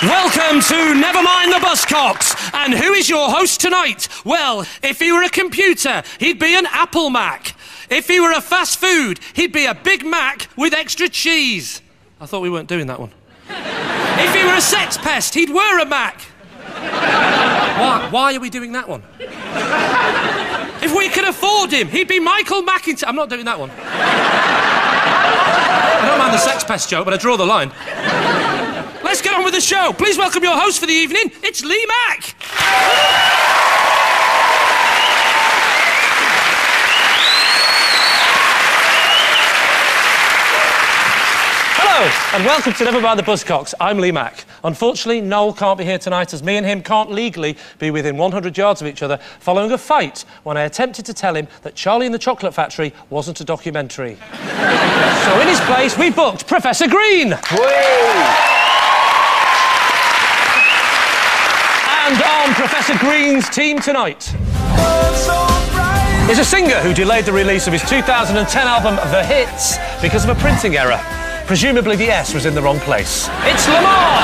Welcome to Never Mind the Buzzcocks. And who is your host tonight? Well, if he were a computer, he'd be an Apple Mac. If he were a fast food, he'd be a Big Mac with extra cheese. I thought we weren't doing that one. If he were a sex pest, he'd wear a Mac. Why are we doing that one? If we could afford him, he'd be Michael McIntyre. I'm not doing that one. I don't mind the sex pest joke, but I draw the line. Let's get on with the show. Please welcome your host for the evening. It's Lee Mack. Hello, and welcome to Never Mind the Buzzcocks. I'm Lee Mack. Unfortunately, Noel can't be here tonight as me and him can't legally be within 100 yards of each other following a fight when I attempted to tell him that Charlie and the Chocolate Factory wasn't a documentary. So in his place, we booked Professor Green. And on Professor Green's team tonight is a singer who delayed the release of his 2010 album The Hits because of a printing error. Presumably the S was in the wrong place. It's Lamar!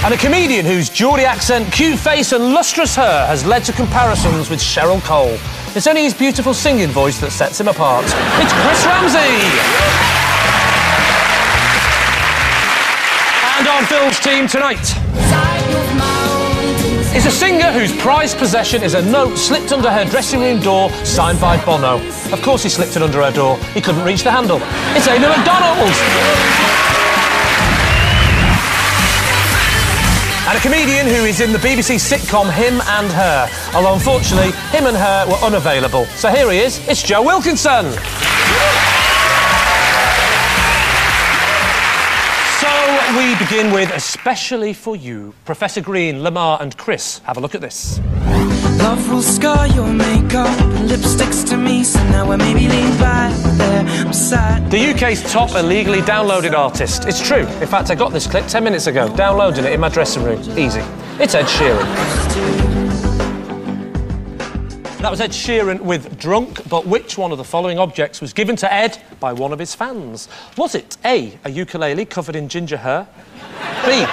And a comedian whose Geordie accent, cute face and lustrous hair has led to comparisons with Cheryl Cole. It's only his beautiful singing voice that sets him apart. It's Chris Ramsey! And on Phil's team tonight is a singer whose prized possession is a note slipped under her dressing room door, signed by Bono. Of course he slipped it under her door. He couldn't reach the handle. It's Amy McDonald! And a comedian who is in the BBC sitcom Him and Her. Although, unfortunately, him and her were unavailable. So here he is, it's Joe Wilkinson! We begin with, especially for you, Professor Green, Lamar and Chris. Have a look at this. Love will scar your makeup and lipsticks to me, so now I maybe lean back there. I'm sad. The UK's top illegally downloaded artist. It's true. In fact, I got this clip 10 minutes ago, downloading it in my dressing room. Easy. It's Ed Sheeran. That was Ed Sheeran with Drunk, but which one of the following objects was given to Ed by one of his fans? Was it A, a ukulele covered in ginger hair? B,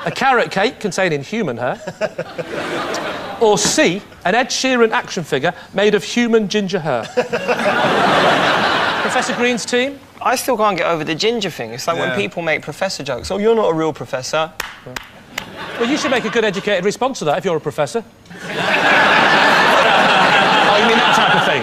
a carrot cake containing human hair? Or C, an Ed Sheeran action figure made of human ginger hair? Professor Green's team? I still can't get over the ginger thing. It's like when people make professor jokes. Oh, you're not a real professor. Well, you should make a good educated response to that if you're a professor. Oh, you mean that type of thing?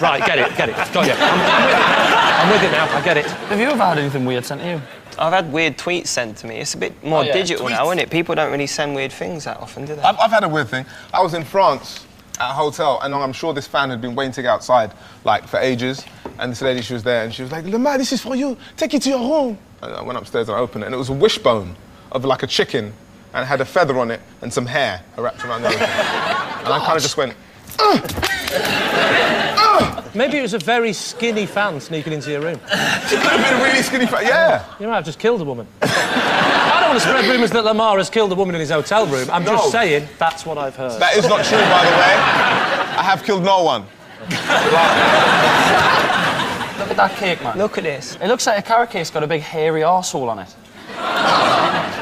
Right, get it. Got you. I'm with it now, I get it. Have you ever had anything weird sent to you? I've had weird tweets sent to me. It's a bit more digital now, isn't it? People don't really send weird things that often, do they? I've had a weird thing. I was in France at a hotel, and I'm sure this fan had been waiting outside, like, for ages, and this lady, she was there, and she was like, Lamar, this is for you. Take it to your room. And I went upstairs and I opened it, and it was a wishbone of, like, a chicken, and it had a feather on it and some hair wrapped around everything. And I kind of just went, Maybe it was a very skinny fan sneaking into your room. She could have been a really skinny fan, yeah. You might have just killed a woman. I don't want to spread rumours that Lamar has killed a woman in his hotel room. I'm just saying that's what I've heard. That is not true, by the way. I have killed no one. Look at that cake, man. Look at this. It looks like a carrot cake's got a big hairy arsehole on it.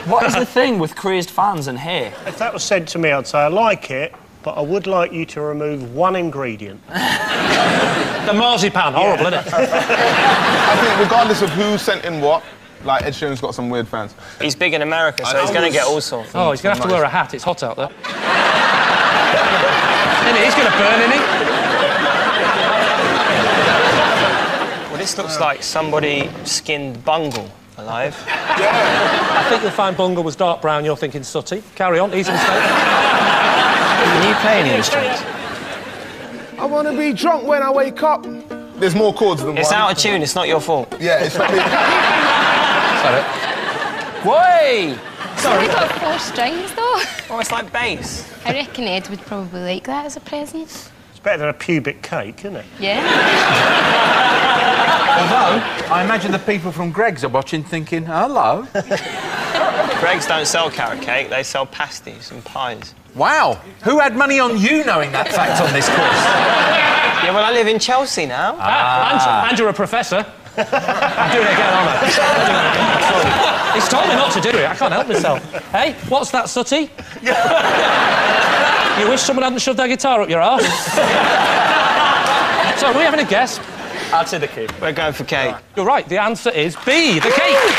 What is the thing with crazed fans and hair? If that was sent to me, I'd say I like it, but I would like you to remove one ingredient. The marzipan, horrible, isn't it? I think regardless of who sent in what, like, Ed Sheeran's got some weird fans. He's big in America, so he's going to get all sorts. Oh, he's going to have to wear a hat. It's hot out there. Isn't it? He's going to burn, isn't he? Well, this looks like somebody skinned Bungle alive. I think you'll find Bungle was dark brown. You're thinking sooty. Carry on. Easy mistake. Can you play any instruments? I want to be drunk when I wake up. There's more chords than one. It's out of tune. It's not your fault. Yeah, it's not me. Sorry. Way! Sorry. It's only got 4 strings, though. Oh, it's like bass. I reckon Ed would probably like that as a present. It's better than a pubic cake, isn't it? Yeah. Although, I imagine the people from Greggs are watching thinking, hello. Greggs don't sell carrot cake, they sell pasties and pies. Wow. Who had money on you knowing that fact on this quiz? Yeah, well, I live in Chelsea now. And you're a professor. I'm doing it again, aren't I? Sorry. He's told me not to do it. I can't help myself. Hey, what's that, Sooty? You wish someone hadn't shoved their guitar up your arse? So, are we having a guess? I'd say the cake. We're going for cake. You're right, the answer is B, the cake.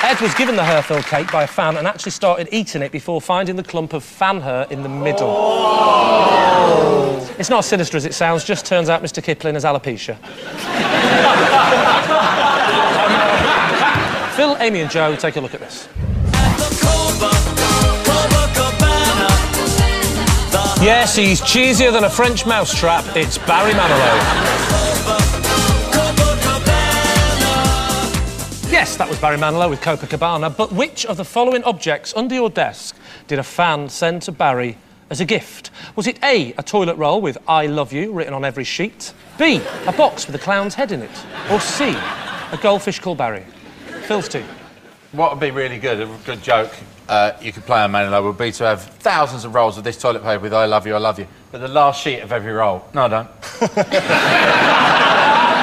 Ed was given the hair-filled cake by a fan and actually started eating it before finding the clump of fan hair in the middle. Oh. It's not as sinister as it sounds, just turns out Mr. Kipling has alopecia. Phil, Amy and Joe, take a look at this. Yes, he's cheesier than a French mousetrap. It's Barry Manilow. Yes, that was Barry Manilow with Copacabana, but which of the following objects under your desk did a fan send to Barry as a gift? Was it A, a toilet roll with I love you written on every sheet? B, a box with a clown's head in it? Or C, a goldfish called Barry? Phil's team. What would be really good, a good joke you could play on Manilow would be to have thousands of rolls of this toilet paper with I love you, but the last sheet of every roll. No, I don't.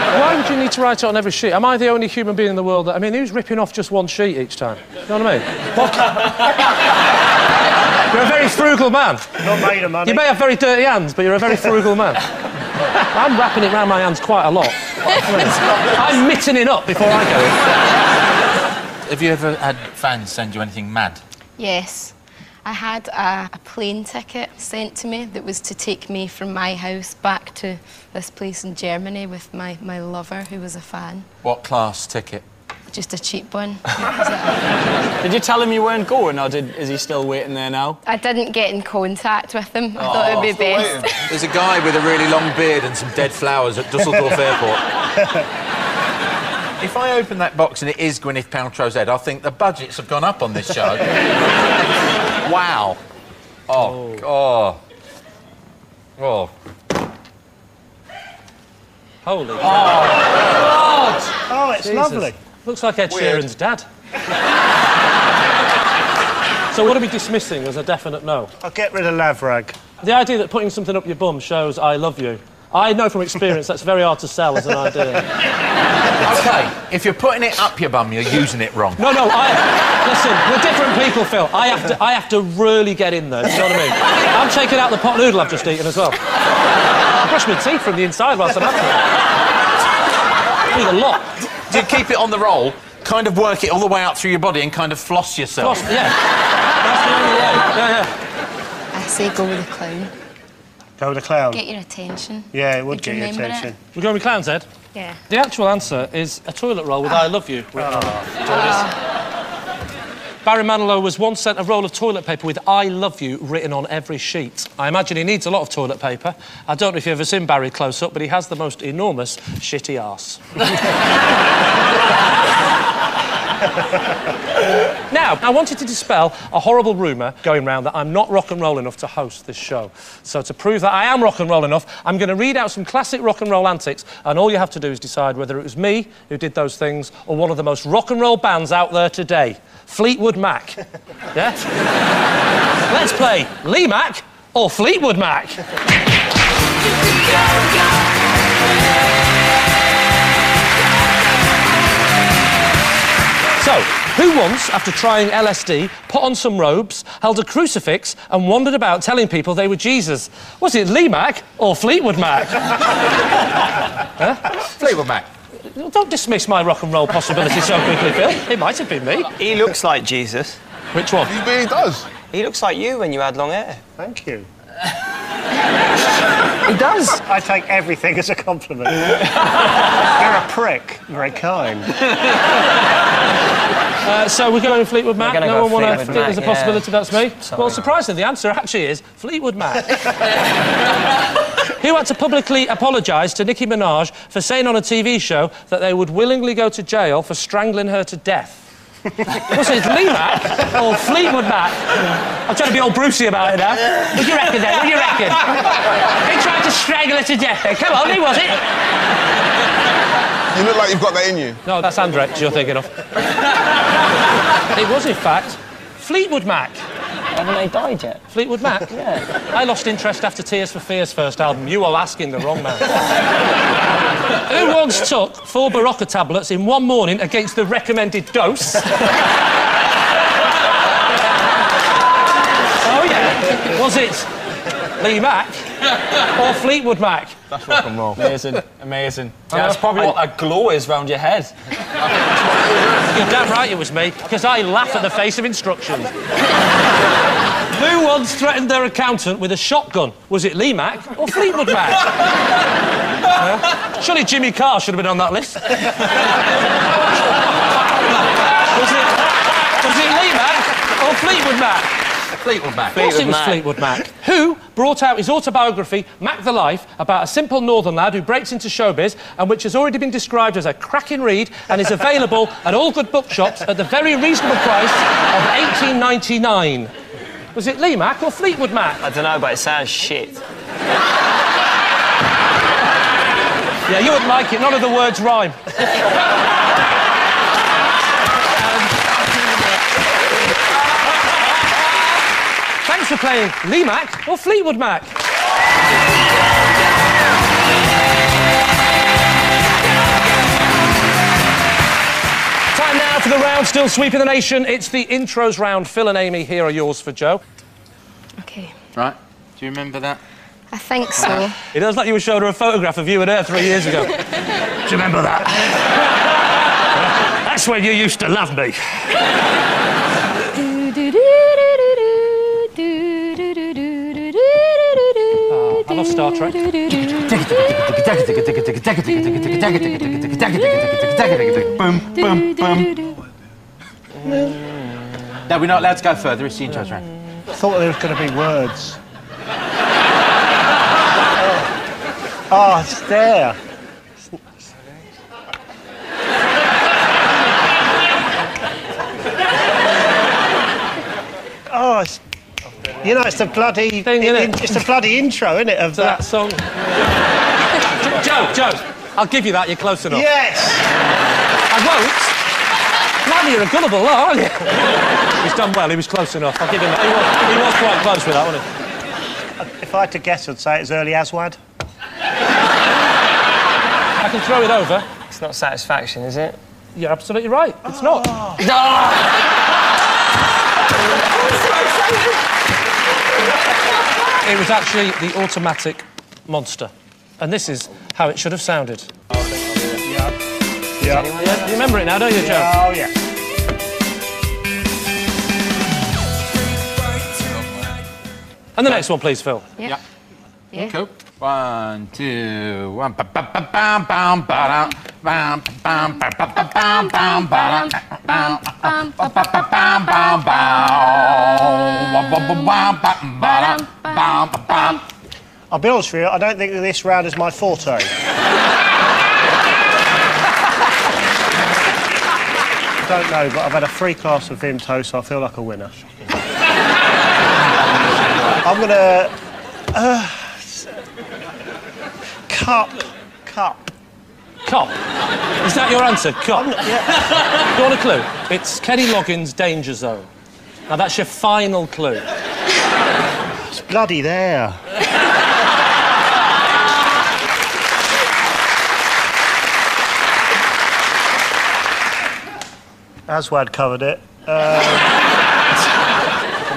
Why would you need to write it on every sheet? Am I the only human being in the world that... I mean, who's ripping off just one sheet each time? You know what I mean? You're a very frugal man. Not made of money. You may have very dirty hands, but you're a very frugal man. I'm wrapping it around my hands quite a lot. I'm mittening up before I go in. Have you ever had fans send you anything mad? Yes. I had a plane ticket sent to me that was to take me from my house back to this place in Germany with my lover, who was a fan. What class ticket? Just a cheap one. Did you tell him you weren't going, or is he still waiting there now? I didn't get in contact with him. I thought it would be best. There's a guy with a really long beard and some dead flowers at Dusseldorf Airport. If I open that box and it is Gwyneth Paltrow's head, I think the budgets have gone up on this show. Wow. Oh. Holy God. Oh, it's Jesus. lovely. Looks like Ed Sheeran's dad. So what are we dismissing as a definite no? I'll get rid of Lavrag. The idea that putting something up your bum shows I love you. I know from experience that's very hard to sell as an idea. OK, if you're putting it up your bum, you're using it wrong. No, listen, we're different people, Phil. I have to really get in there, do you know what I mean? I'm taking out the pot noodle I've just eaten as well. I brush my teeth from the inside whilst I'm at it. Need a lot. Do you keep it on the roll, kind of work it all the way out through your body and kind of floss yourself? Floss, yeah. That's the only way. Yeah. I say go with the clown. Go with the clown. Get your attention. Yeah, it would Did you get your remember attention. We're going with clowns, Ed? Yeah. The actual answer is a toilet roll with I love you written on it. Barry Manilow was once sent a roll of toilet paper with I love you written on every sheet. I imagine he needs a lot of toilet paper. I don't know if you've ever seen Barry close up, but he has the most enormous shitty arse. Now, I wanted to dispel a horrible rumour going round that I'm not rock and roll enough to host this show. So to prove that I am rock and roll enough, I'm going to read out some classic rock and roll antics, and all you have to do is decide whether it was me who did those things or one of the most rock and roll bands out there today, Fleetwood Mac. Yeah? Let's play Lee Mack or Fleetwood Mac. So, who once, after trying LSD, put on some robes, held a crucifix and wandered about telling people they were Jesus? Was it Lee Mack or Fleetwood Mac? Huh? Fleetwood Mac. Don't dismiss my rock and roll possibility so quickly, Phil. It might have been me. He looks like Jesus. Which one? He really does. He looks like you when you had long hair. Thank you. He does. I take everything as a compliment. You're a prick. Very kind. So we're going Fleetwood Mac. No one want to think there's a possibility that's me? Sorry. Well, surprisingly, the answer actually is Fleetwood Mac. Who had to publicly apologise to Nicki Minaj for saying on a TV show that they would willingly go to jail for strangling her to death? Was it Lee Mack or Fleetwood Mac? I'm trying to be all Brucey about it now. What do you reckon then? What do you reckon? He tried to strangle her to death then. Come on, who was it? You look like you've got that in you. No, that's Andrex you're thinking of. It was, in fact, Fleetwood Mac. Haven't they died yet? Fleetwood Mac? Yeah. I lost interest after Tears for Fears' first album. You are asking the wrong man. Who once took 4 Barocca tablets in one morning against the recommended dose? Oh, yeah. Was it Lee Mack or Fleetwood Mac? That's rock and roll. Amazing, amazing. Yeah, that's probably what that glow is round your head. You're damn right it was me, because I laugh at the face of instructions. Who once threatened their accountant with a shotgun? Was it Lee Mack or Fleetwood Mac? Surely Jimmy Carr should have been on that list. was it Lee Mack or Fleetwood Mac? Fleetwood Mac. Of course it was Fleetwood Mac. Who brought out his autobiography, Mack the Life, about a simple northern lad who breaks into showbiz and which has already been described as a cracking read and is available at all good bookshops at the very reasonable price of $18.99. Was it Lee Mack or Fleetwood Mac? I don't know, but it sounds shit. Yeah, you wouldn't like it. None of the words rhyme. Thanks for playing Lee Mack or Fleetwood Mac. Time now for the round still sweeping the nation. It's the intros round. Phil and Amy, here are yours for Joe. OK. Right. Do you remember that? I think so. It does like you were showing her a photograph of you and her 3 years ago. Do you remember that? That's when you used to love me. I love Star Trek. No, we're not allowed to go further. It's the intros round. I thought there was going to be words. Oh, it's there. Oh, it's... You know, it's the bloody... Thing, innit? It's the bloody intro, isn't it, of that song. Joe, I'll give you that. You're close enough. Yes! I won't. Bloody, you're a gullible lot, aren't you? He's done well. He was close enough. I'll give him that. He was quite close with that, wasn't he? If I had to guess, I'd say it's early Aswad. I can throw it over. It's not Satisfaction, is it? You're absolutely right. It's not. It was actually the Automatic Monster. And this is how it should have sounded. Yeah. You remember it now, don't you, Joe? Oh, yeah. And the next one, please, Phil. Yeah. Yeah. Cool. 1, 2, 1. I'll be honest with you, I don't think that this round is my forte. I don't know, but I've had a free glass of Vimto, so I feel like a winner. I'm gonna... Cup. Cop. Is that your answer? Cop. Yeah. Do you want a clue? It's Kenny Loggins' Danger Zone. Now, that's your final clue. It's bloody there. Aswad covered it. Gonna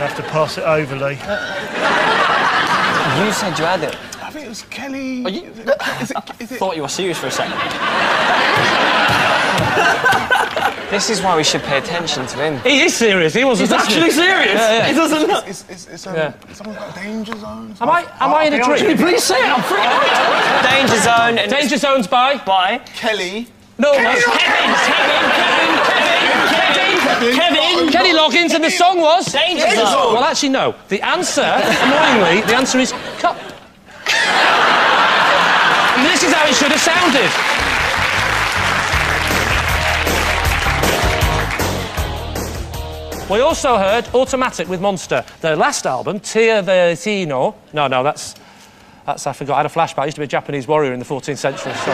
have to pass it over, Lee. You said you had it. I think it was Kelly. I thought you were serious for a second. This is why we should pay attention to him. He is serious. He wasn't. He's actually serious. Yeah. He doesn't know. It's Yeah. something about Danger Zone. Am I in a Can you dream? please say it? I'm freaking out. Danger Zone and Danger Zone's by? by Kelly. No, that's Kevin. Kenny Loggins, and the song was Danger Zone. Well, actually, no. The answer, annoyingly, the answer is Cup. And this is how it should have sounded. We also heard Automatic with Monster. Their last album, Tia Vecino. No, that's I forgot. I had a flashback. I used to be a Japanese warrior in the 14th century. So.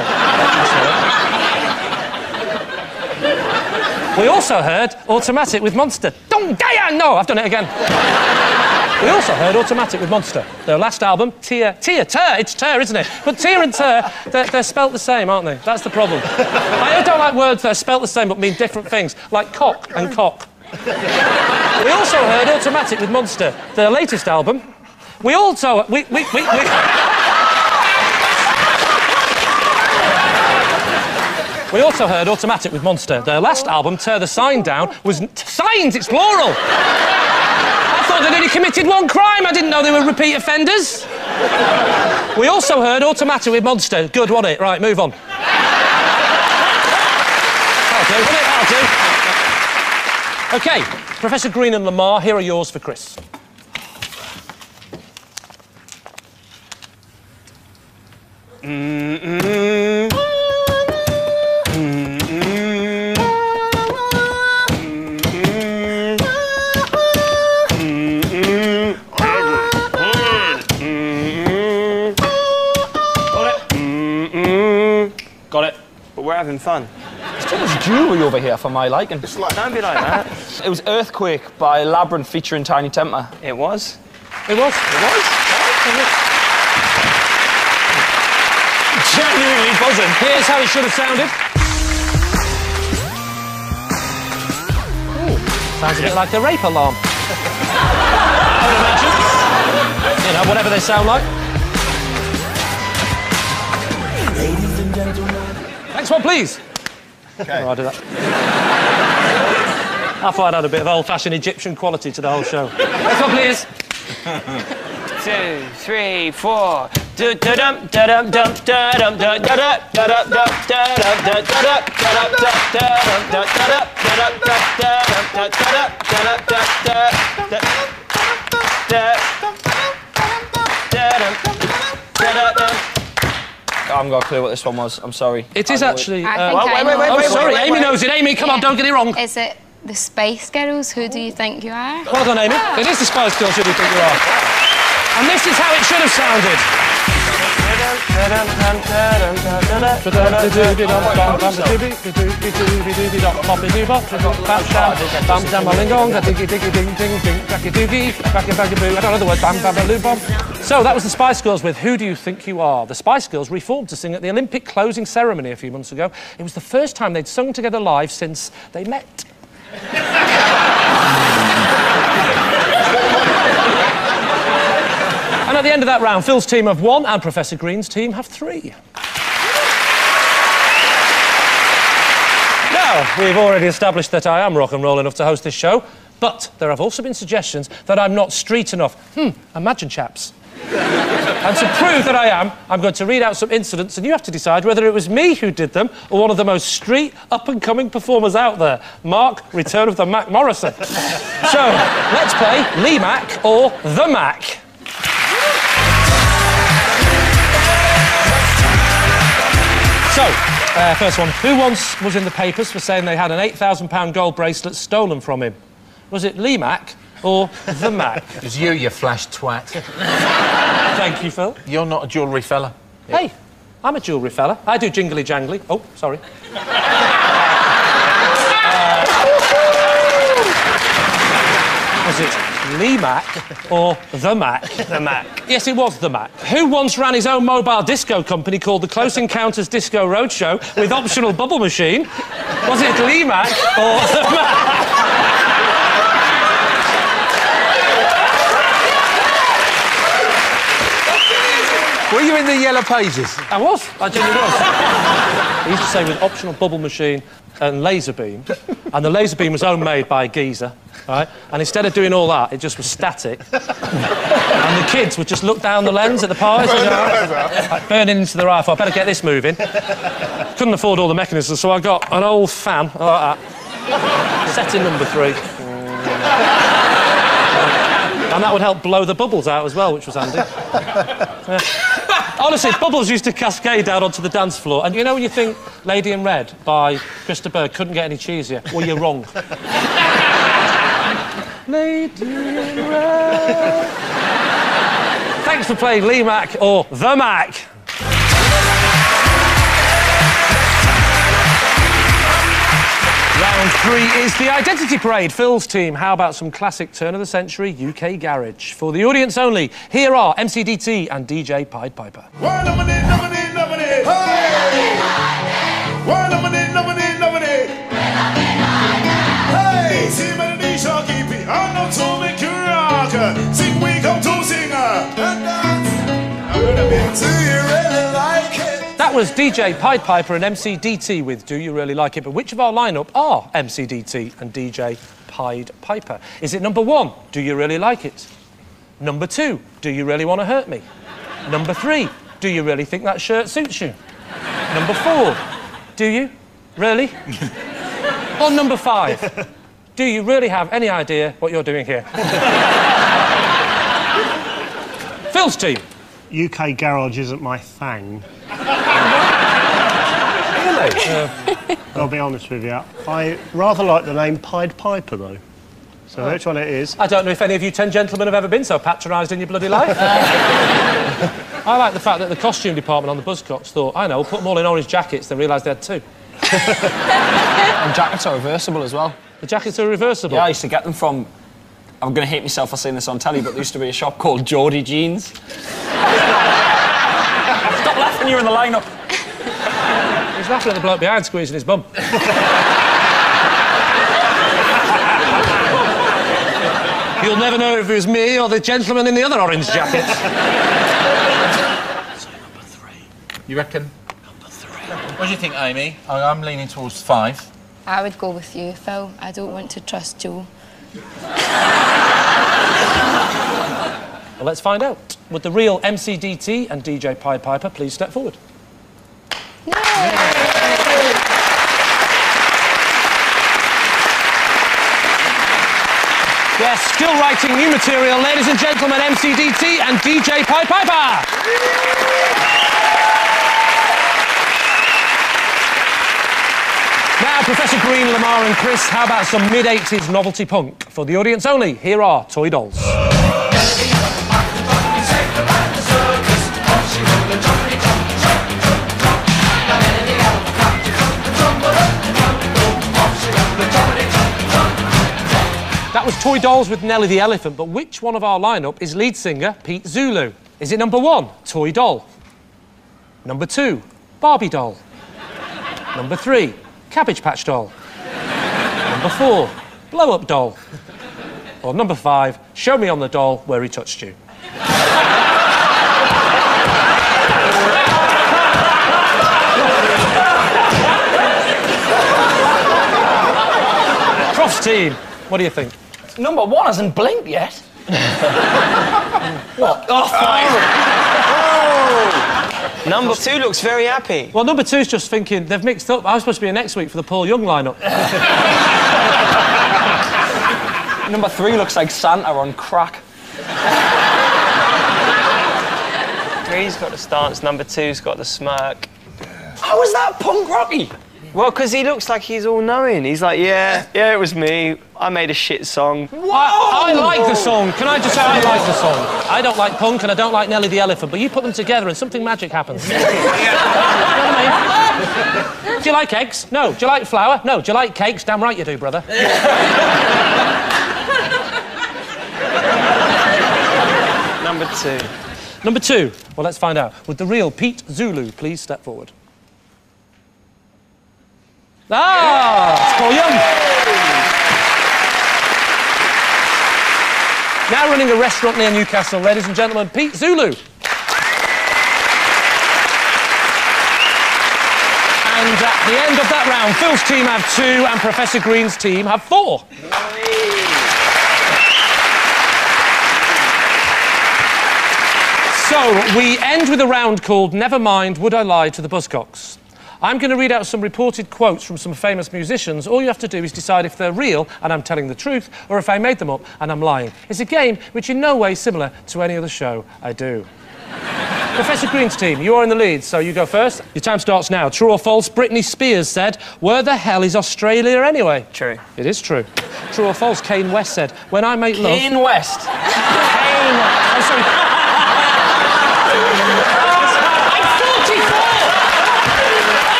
We also heard Automatic with Monster. Don't get No, I've done it again. We also heard Automatic with Monster. Their last album, Tur. It's Tur, isn't it? But Tur and Tur, they're spelt the same, aren't they? That's the problem. I don't like words that are spelt the same but mean different things, like cock and cock. We also heard Automatic with Monster. Their latest album. We also... We also heard Automatic with Monster. Their last album, Tear the Sign Down, was... Signs, it's plural! I thought they'd only committed one crime. I didn't know they were repeat offenders. We also heard Automatic with Monster. Good, wasn't it? Right, move on. That'll do, won't it? That'll do. OK, Professor Green and Lamar, here are yours for Chris. Got it. But we're having fun. There's too much jewellery over here for my liking. It's like... Don't be like that. It was Earthquake by Labyrinth featuring Tiny Temper. It was. It was? It was? Genuinely buzzing. Here's how it should have sounded. Ooh, sounds a bit like the rape alarm. I would imagine. You know, whatever they sound like. Next one, please. Okay. Oh, I'll do that. I thought I'd had a bit of old-fashioned Egyptian quality to the whole show. Next one, please. 2, 3, 4. Do da dum da dum dum da dum da da da da da da da da I haven't got a clue what this one was. I'm sorry. It is actually... I think I know. Oh, sorry, Amy knows it. Amy, come on, don't get it wrong. Is it the Spice Girls? Who do you think you are? Well done, Amy. It is the Spice Girls, who do you think you are? And this is how it should have sounded. I don't know the word. So that was the Spice Girls with Who Do You Think You Are? The Spice Girls reformed to sing at the Olympic closing ceremony a few months ago. It was the first time they'd sung together live since they met. And at the end of that round, Phil's team have 1 and Professor Green's team have 3. Now, we've already established that I am rock and roll enough to host this show, but there have also been suggestions that I'm not street enough. Imagine, chaps. And to prove that I am, I'm going to read out some incidents and you have to decide whether it was me who did them or one of the most street, up-and-coming performers out there. Mark, Return of the Mack Morrison. So, let's play Lee Mack or The Mack. So, first one. Who once was in the papers for saying they had an £8,000 gold bracelet stolen from him? Was it Lee Mack or The Mack? It was you flash twat. Thank you, Phil. You're not a jewellery fella. Hey, I'm a jewellery fella. I do jingly jangly. Oh, sorry. Was it Lee Mack or The Mack? The Mack. Yes, it was The Mack. Who once ran his own mobile disco company called the Close Encounters Disco Roadshow with optional bubble machine? Was it Lee Mack or The Mack? Were you in the Yellow Pages? I was. I genuinely was. I used to say with optional bubble machine and laser beam, and the laser beam was homemade by a geezer, right? And instead of doing all that, it just was static. And the kids would just look down the lens at the parties, like burning into the rifle. I better get this moving. Couldn't afford all the mechanisms, so I got an old fan like that. Setting number 3. And that would help blow the bubbles out as well, which was handy. Honestly, bubbles used to cascade down onto the dance floor. And you know when you think Lady in Red by Christa Berg couldn't get any cheesier? Well, you're wrong. Lady in Red. Thanks for playing Lee Mack or The Mack. Round 3 is the Identity Parade. Phil's team, how about some classic turn-of-the-century UK garage? For the audience only, here are MCDT and DJ Pied Piper. That was DJ Pied Piper and MCDT with Do You Really Like It? But which of our lineup are MCDT and DJ Pied Piper? Is it number 1, Do You Really Like It? Number 2, Do You Really Want to Hurt Me? Number 3, Do You Really Think That Shirt Suits You? Number 4, Do You? Really? Or number 5, Do you really have any idea what you're doing here? Phil's team. UK garage isn't my thing. Really? I'll be honest with you. I rather like the name Pied Piper, though. So which one it is? I don't know if any of you 10 gentlemen have ever been so patronised in your bloody life. I like the fact that the costume department on the Buzzcocks thought, I know, we'll put them all in orange jackets, then realised they had 2. And jackets are reversible as well. The jackets are reversible? Yeah, I used to get them from... I'm going to hate myself for saying this on telly, but there used to be a shop called Geordie Jeans. Stop laughing, you're in the lineup. He's laughing at the bloke behind squeezing his bum. You'll never know if it was me or the gentleman in the other orange jacket. So number 3. You reckon? Number 3. What do you think, Amy? I'm leaning towards 5. I would go with you, Phil. I don't want to trust Joe. Well, let's find out. Would the real MCDT and DJ Pied Piper please step forward? Yes, still writing new material, ladies and gentlemen, MCDT and DJ Pied Piper. Now, Professor Green, Lamar and Chris, how about some mid-80s novelty punk? For the audience only, here are Toy Dolls. That was Toy Dolls with Nelly the Elephant, but which one of our lineup is lead singer Pete Zulu? Is it number 1, Toy Doll? Number 2, Barbie Doll? Number 3, Cabbage Patch Doll? Number 4, Blow Up Doll? Or number 5, Show Me on the Doll Where He Touched You? Crofts team, what do you think? Number 1 hasn't blinked yet. What? Oh, fine. Oh. Number 2 looks very happy. Well, number 2's just thinking, they've mixed up. I was supposed to be here next week for the Paul Young lineup. Number 3 looks like Santa on crack. 3's got the stance, number 2's got the smirk. How is that punk rocky? Well, because he looks like he's all-knowing. He's like, yeah, it was me. I made a shit song. I like the song. Can I just say I like the song? I don't like punk and I don't like Nelly the Elephant, but you put them together and something magic happens. You know what I mean? Do you like eggs? No. Do you like flour? No. Do you like cakes? Damn right you do, brother. Number 2. Number 2. Well, let's find out. Would the real Pete Zulu please step forward? It's Paul Young. Now running a restaurant near Newcastle, ladies and gentlemen, Pete Zulu. And at the end of that round, Phil's team have 2 and Professor Green's team have 4. So, we end with a round called Never Mind, Would I Lie to the Buzzcocks? I'm going to read out some reported quotes from some famous musicians. All you have to do is decide if they're real and I'm telling the truth, or if I made them up and I'm lying. It's a game which in no way is similar to any other show I do. Professor Green's team, you are in the lead, so you go first. Your time starts now. True or false, Britney Spears said, "Where the hell is Australia anyway?" True. It is true. True or false, Kane West said, "When I make love..." Kane West. Kane... Oh, sorry.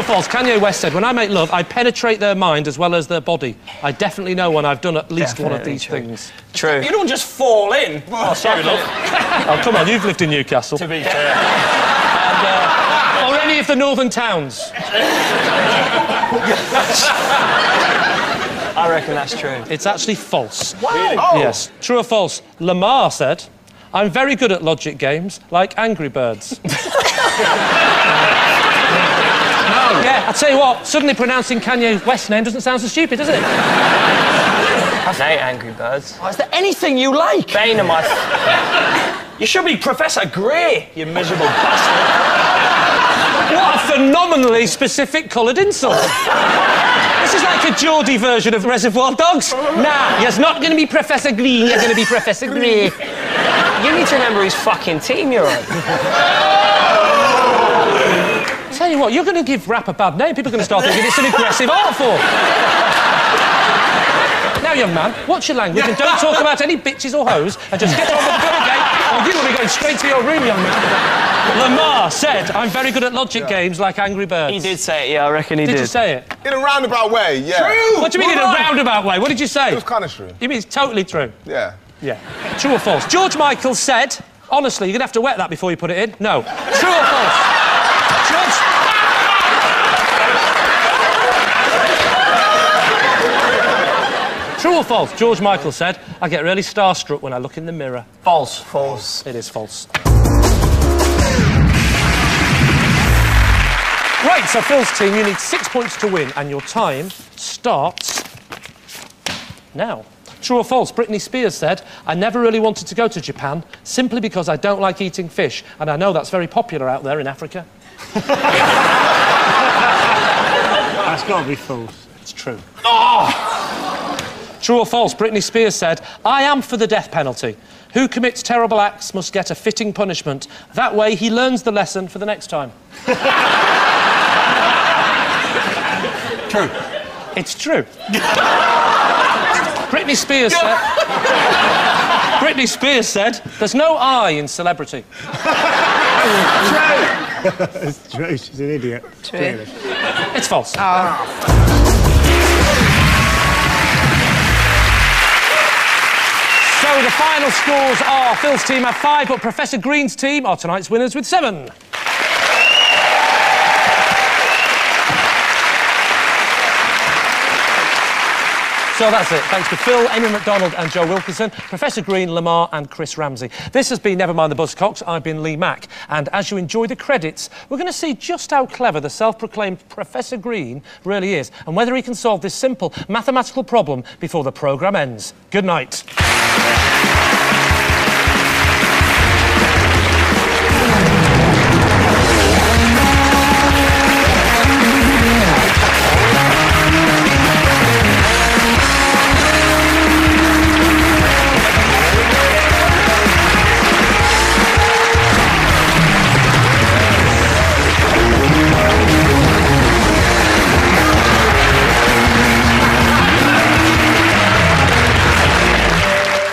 false? Kanye West said, when I make love, I penetrate their mind as well as their body. I definitely know when I've done at least one of these things. True. You don't just fall in. Oh, sorry, love. Oh, come on, you've lived in Newcastle. To be fair. Or any of the northern towns. I reckon that's true. It's actually false. Wow. Oh. Yes. True or false? Lamar said, I'm very good at logic games, like Angry Birds. No. Yeah, I'll tell you what, suddenly pronouncing Kanye West's name doesn't sound so stupid, does it? I hate Angry Birds. Oh, is there anything you like? Bane of my... You should be Professor Grey, you miserable bastard. What a phenomenally specific coloured insult. This is like a Geordie version of Reservoir Dogs. Nah, you're not going to be Professor Green, you're going to be Professor Grey. You need to remember his fucking team you're on. Tell you what, you're going to give rap a bad name. People are going to start thinking it's an aggressive art form. Now, young man, watch your language and don't talk about any bitches or hoes and just get on with the bloody game or you will be going straight to your room, young man. Lamar said, I'm very good at logic games like Angry Birds. He did say it, yeah, I reckon he did. Did you say it? In a roundabout way, yeah. True! What do you mean in a roundabout way? What did you say? It was kind of true. You mean it's totally true? Yeah. Yeah. True or false? George Michael said, honestly, you're going to have to wet that before you put it in. No. True or false? George... True or false? George Michael said, I get really starstruck when I look in the mirror. False. False. It is false. Right, so Phil's team, you need 6 points to win, and your time starts now. True or false? Britney Spears said, I never really wanted to go to Japan simply because I don't like eating fish, and I know that's very popular out there in Africa. That's got to be false. It's true. Oh! True or false? Britney Spears said, I am for the death penalty. Who commits terrible acts must get a fitting punishment. That way he learns the lesson for the next time. True. It's true. Britney Spears said... Britney Spears said, there's no I in celebrity. True. It's true. She's an idiot. True. Clearly. It's false. Oh. So the final scores are Phil's team have 5, but Professor Green's team are tonight's winners with 7. So that's it. Thanks to Phil, Amy McDonald and Joe Wilkinson, Professor Green, Lamar and Chris Ramsey. This has been Never Mind the Buzzcocks. I've been Lee Mack. And as you enjoy the credits, we're going to see just how clever the self-proclaimed Professor Green really is and whether he can solve this simple mathematical problem before the programme ends. Good night.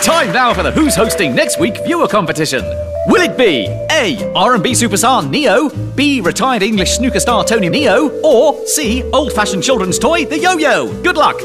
Time now for the Who's Hosting Next Week viewer competition. Will it be A, R&B superstar Neo, B, retired English snooker star Tony Neo, or C, old-fashioned children's toy, the yo-yo? Good luck!